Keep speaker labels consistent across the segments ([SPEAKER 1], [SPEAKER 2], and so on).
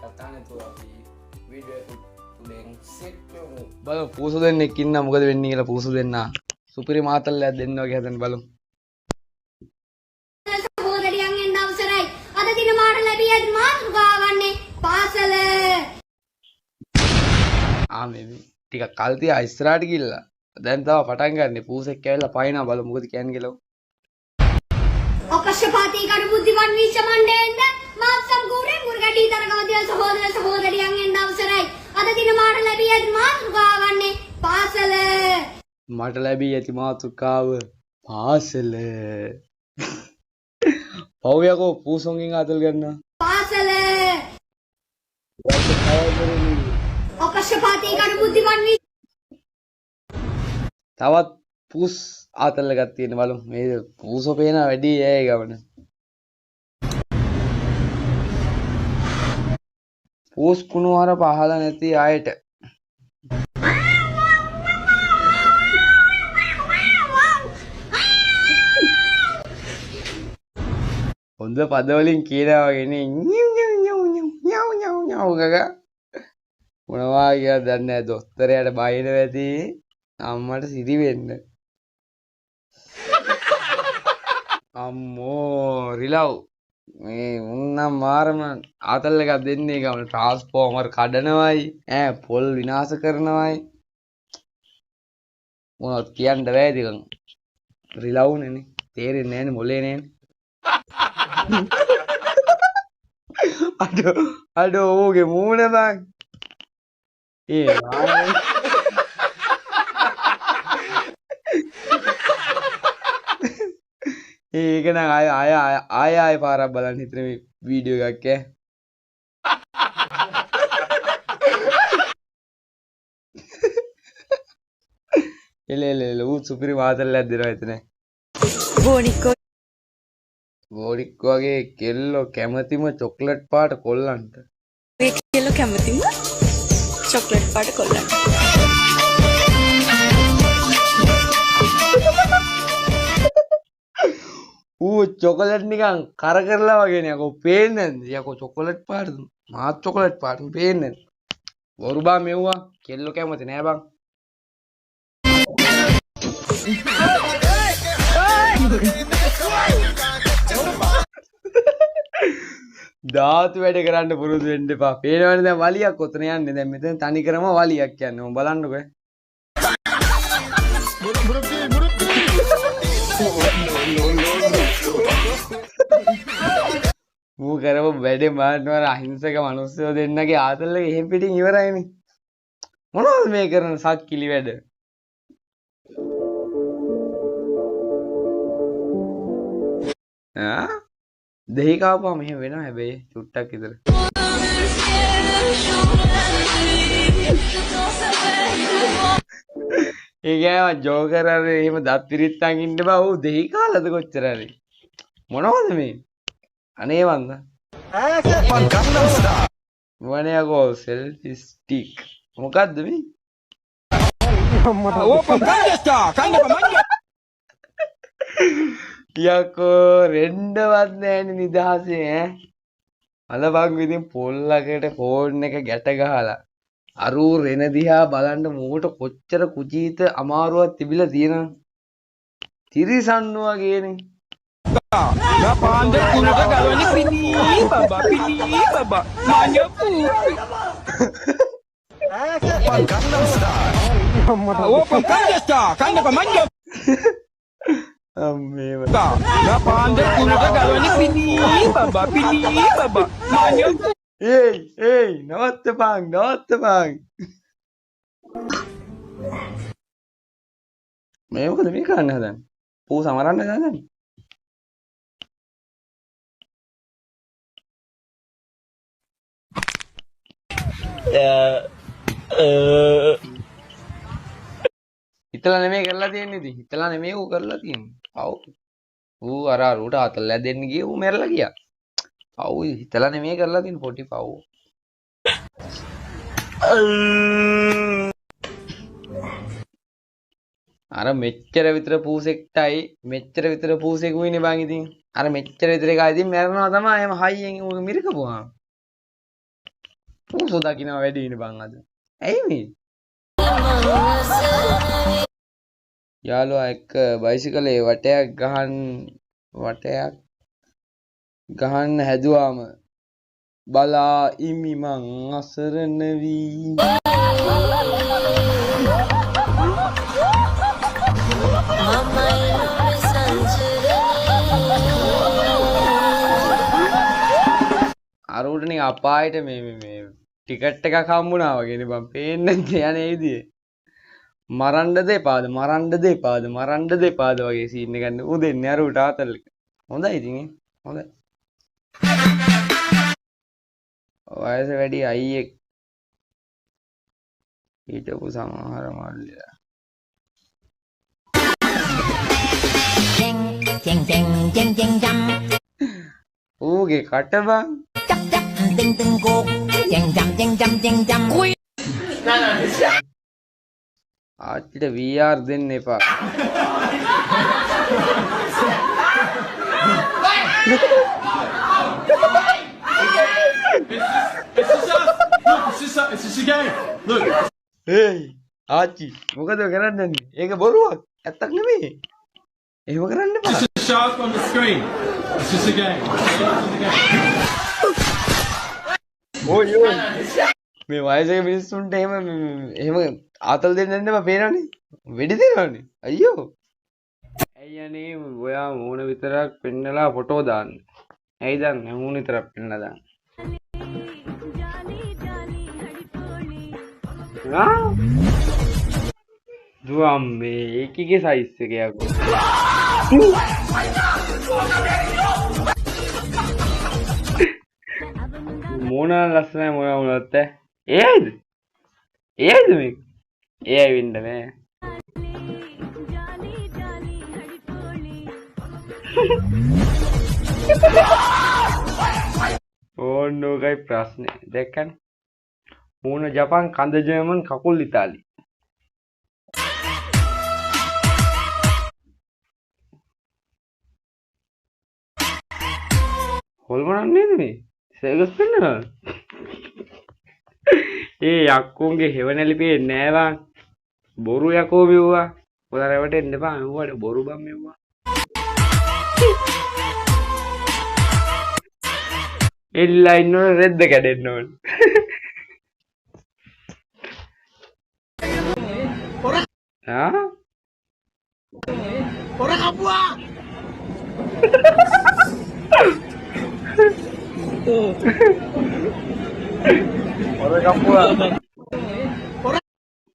[SPEAKER 1] කතා නැතුව අපි වීඩියෝ එක තුලින් සෙට් කරමු.
[SPEAKER 2] බලමු පූසු දෙන්නෙක් ඉන්නා මොකද වෙන්නේ කියලා පූසු දෙන්නා. සුපිරි මාතල්ලයක් දෙන්න වගේ හදන්න බලමු.
[SPEAKER 3] සහෝදරියන්ගෙන් අවසරයි. අද දින මාට ලැබී ඇති මාතෘකාව වන්නේ පාසල.
[SPEAKER 2] මේ ටිකක් කල් තියා ඉස්සරහට ගිහලා. දැන් තමයි පටන් ගන්නෙ. පූසෙක් ඇවිල්ලා පයින්නවා බලමු මොකද කියන්නේ කියලා.
[SPEAKER 3] අපක්ෂපාතී කරු බුද්ධිමත් විශ්ව මණ්ඩලයෙන්ද මාත් සම්පූර්ණ මුර්ගටි තරගවතිය සහෝදර සහෝදරියන්ගෙන් අවසරයි. අද දින මාට ලැබී ඇති මාතෘකාව වන්නේ පාසල.
[SPEAKER 2] මට ලැබී ඇති මාතෘකාව පාසල. පව්යකෝ පූසොන්ගෙන් ආතල් ගන්නවා.
[SPEAKER 3] පාසල. අපක්ෂපාතී කරු බුද්ධිමත්
[SPEAKER 2] තවත් පූස් ආතල් එකක් තියෙන බලමු. මේ පූසෝ පේන වැඩි ඒ ගමන. පූස් කුණුවර පහල නැති අයට හොඳ පදවලින් කියනවා වගේ නේ ñau ගගා මොනවා කියලාද දන්නේ නැහැ. දොස්තරයාට බයින වෙති අම්මට සිරි වෙන්න. අම්මෝ රිලව් මේ මුන්නම් මාරම ආතල් එකක් දෙන්නේ ගමන ට්‍රාන්ස්ෆෝමර් කඩනවයි පොල් විනාශ කරනවයි මොනවද කියන්න බෑ ඉතින් රිලව්නේ නේ තේරෙන්නේ නැහැනේ මොලේ නේ අඩෝ ඕගේ මූණ බං ඒක නම් ආය පාරක් බලන්න හිතන මේ වීඩියෝ එකක් එල ඌ සුපිරි මාතල්ලයක් දෙනවා එතන. බෝඩික් වගේ කෙල්ලෝ කැමතිම චොක්ලට් පාට කොල්ලන්ට.
[SPEAKER 4] කෙල්ලෝ කැමතිම චොක්ලට් පාට කොල්ලන්ට.
[SPEAKER 2] ඌ චොකලට් නිකන් කර කරලා වගේ නේ යකෝ පේන්නේ නැද්ද යකෝ චොකලට් පාට මාත් චොකලට් පාට පේන්නේ නැද්ද වරු බා මෙව්වා කෙල්ලෝ කැමති නෑ බං ධාතු වැඩ කරන්න පුරුදු වෙන්න එපා පේනවනේ දැන් වලියක් ඔතන යන්නේ දැන් මෙතන තනි කරම වලියක් යන්නේ මම බලන්නකෝ මූ කරව වැඩේ මාන්නවර අහිංසක මිනිස්සුෝ දෙන්නගේ ආතල් එක එහෙම් පිටින් ඉවරයිනේ මොනවද මේ කරන සක්කිලි වැඩ දෙහි කාපුවා මෙහෙම වෙනවා හැබැයි චුට්ටක් විතර ඒ ගෑම ජෝකර් අර එහෙම දත් පිරිත්තන් ඉන්න බා ඌ දෙහි කාලද කොච්චර හරි මොනවද මේ අනේ වන්ද මොනේ යකෝ සෙල්ෆි ස්ටික් මොකද්ද මේ යකෝ රෙන්ඩවත් නෑනේ නිදහසේ අලබං විදින් පොල්ලකට ෆෝන් එක ගැට ගහලා අරූ රෙන දිහා බලන්න මූට කොච්චර කුජීත අමාරුවක් තිබිලා තියෙනවද තිරිසන්නු වගේනේ
[SPEAKER 5] Napanda kuda galwani pini baba manyapu Gangnam Style Open Gangnam Style kanda pa manja
[SPEAKER 2] අම්මේ
[SPEAKER 5] Napanda kuda galwani pini baba manyapu
[SPEAKER 2] ඒයි නවත්තපන් මේ මොකද මේ කරන්න හදන්නේ පූ සමරන්න හදන්නේ හිතලා නෙමෙයි කරලා තියෙන්නේ ඉතින් හිතලා නෙමෙයි ඌ කරලා තියෙන්නේ. පව්. ඌ අර ඌට අතල්ලා දෙන්න ගියේ ඌ මැරලා ගියා. පව් හිතලා නෙමෙයි කරලා තියෙන්නේ පොටි පව්. අර මෙච්චර විතර පූසෙක්ටයි මෙච්චර විතර පූසෙකුයිනේ බං ඉතින්. අර මෙච්චර විතර එකයි ඉතින් මැරෙනවා තමයි එහම හයියෙන් ඌ මිරිකපුවාම. පූසෝ දකින්න වැඩි ඉන්නේ බං අද. ඇයි මේ? යාළුවා එක්ක බයිසිකලේ වටයක් ගහන්න හැදුවාම බලා ඉමි මං අසරණ වී. අරුටනේ අපායට මේ ටිකට් එකක් හම්බුණා වගේනේ බං පේන්නේ නැද්ද යන්නේ විදිය. මරන්න දෙපාද වගේ සීන් එකක් ගන්න උදෙන්නේ අරුට ආතල් එක. හොඳයි ඉතින් හොඳයි. වයස වැඩි අයියෙක් හිටපු සමහර මල්ලිලා ඌගේ කට බං ආච්චිට VR දෙන්න එපා.
[SPEAKER 5] It's just a game. Look.
[SPEAKER 2] ඒයි ආච්චි මොකද කරන්නේ? ඒක බොරුවක්. ඇත්තක් නෙමෙයි. එහෙම කරන්න එපා.
[SPEAKER 5] Just a shark on the screen. It's just a game.
[SPEAKER 2] ඔය මේ වයසක මිනිස්සුන්ට එහෙම ආතල් දෙන්න එපා පේනවනේ. වෙඩි දෙනවනේ. අයියෝ. ඇයි අනේ ඔයා මූණ විතරක් පෙන්නලා ෆොටෝ දාන්න. ඇයි දන්නේ මූණ විතරක් පෙන්නලා දාන්න. දුවම්මේ ඒකගේ සයිස් එක යකෝ. මොන ලස්සනයි මොන වුණත් ඒයිද මේක ඒ වෙන්න බෑ. ඕනෝගයි ප්‍රශ්නේ දැක්කනේ. මූණ ජපාන් කඳ ජර්මන් කකුල් ඉතාලි. හොල්මනක් නේද මේ? සර්කස් පෙන්නනවා. ඒ යක්කුන්ගේ හෙවණැලි පේන්නේ නෑ බං. බොරු යකෝ මෙව්වා. ඔයාලා රැවටෙන්න එපා. මෙව්වට බොරු බං මෙව්වා. එල්ලා ඉන්නවනේ රෙද්ද කැඩෙන්න ඕන. ආ?
[SPEAKER 5] Ora kapua.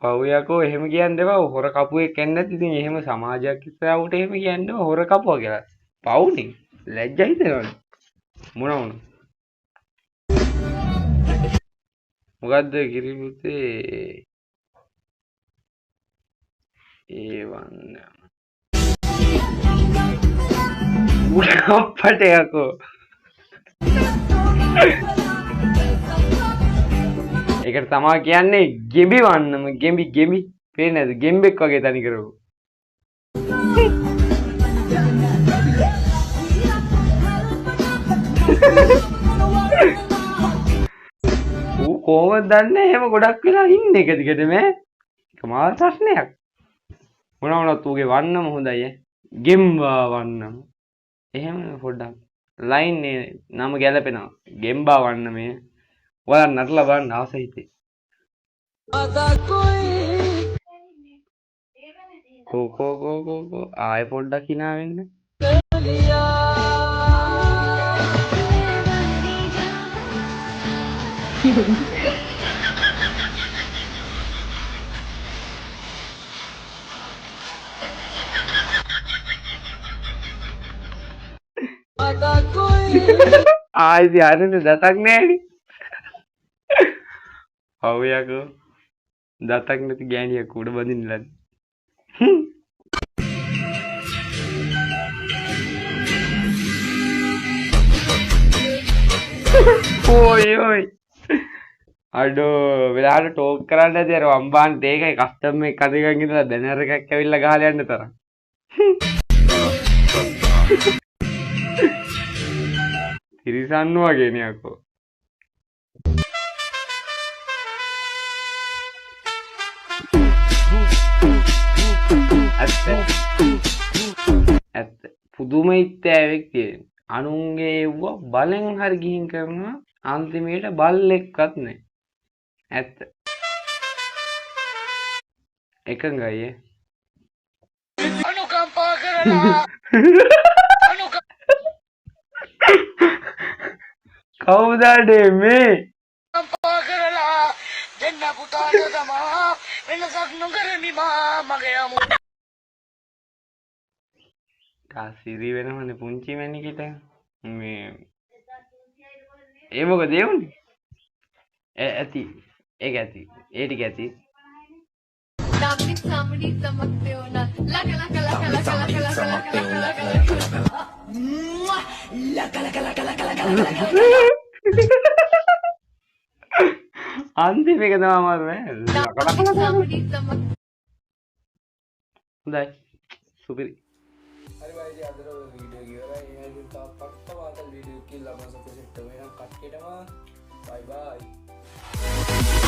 [SPEAKER 2] පව් යකෝ එහෙම කියන්න එපා. හොර කපුවෙක් කියන්නේ නැති ඉතින් එහෙම සමාජයක් ඉස්සරහට එහෙම කියන්න එපා. හොර කපුවා කියලා. පව්නේ. ලැජ්ජා හිතෙනවනේ. මොන මොකද්ද කිරිමුතේ ඒ වන්න අපට යකෝ. ඒකට තමා කියන්නේ ගෙඹි වන්නම. ගෙඹි පේන්නේ නැද්ද? ගෙම්බෙක් වගේ තනි කරව. ඌ කොහොමද දන්නේ එහෙම ගොඩක් වෙලා ඉන්නේ එක දිගට මේ? ඒක මාල් ප්‍රශ්නයක්. මොනවනත් ඌගේ වන්නම හොඳයි ගෙම්බා වන්නම. එහෙම පොඩ්ඩක් ලයින් නේ නම ගැලපෙනවා. ගෙම්බා වන්නමේ. ඔයාලා නටලා බලන්න ආස හිතේ. කෝ ආයෙ පොඩ්ඩක් hina වෙන්න. ආයිති ආරෙන්න දතක් නෑනේ. ඔව් යකෝ. දතක් නැති ගෑණියක් උඩ බඳින්න ලද්ද. ඔය අඩෝ වෙලාවට ටෝක් කරන්න නැති අර අම්බාන්ට ඒකයි කස්ටම් එක අදගන් ඉඳලා බැනර් එකක් ඇවිල්ලා ගහලා යන්න තරම්. තිරිසන් වගේනේ යකෝ. පුදුම ඉත්තෑවෙක් තියෙන. අනුන්ගේ එව්ව බලෙන් හරි ගිහින් කරනවා අන්තිමේට බල්ලෙක්වත් නැහැ. ඇත්ත. එකඟයි.
[SPEAKER 1] අනුකම්පා කරලා
[SPEAKER 2] කවුද මේ?
[SPEAKER 1] අනුකම්පා කරලා දෙන්න පුතාට තමා වෙනසක් නොකරමි මා මගේ අමු.
[SPEAKER 2] සිරි වෙනවනේ පුංචි මැනිකට මේ ඒ මොකද ඒ උනේ? ඇති ඒක ඇති ඒ ටික ඇති අන්තිම එක තමයි අමාරු නේ. හොඳයි සුපිරි.
[SPEAKER 1] හරි වයිද අද වීඩියෝ ඉවරයි. එහෙනම් තා පක්ක වාතල් වීඩියෝ කියලා මම සපෝට් වෙනවා කට්ටියටම. බයි බයි.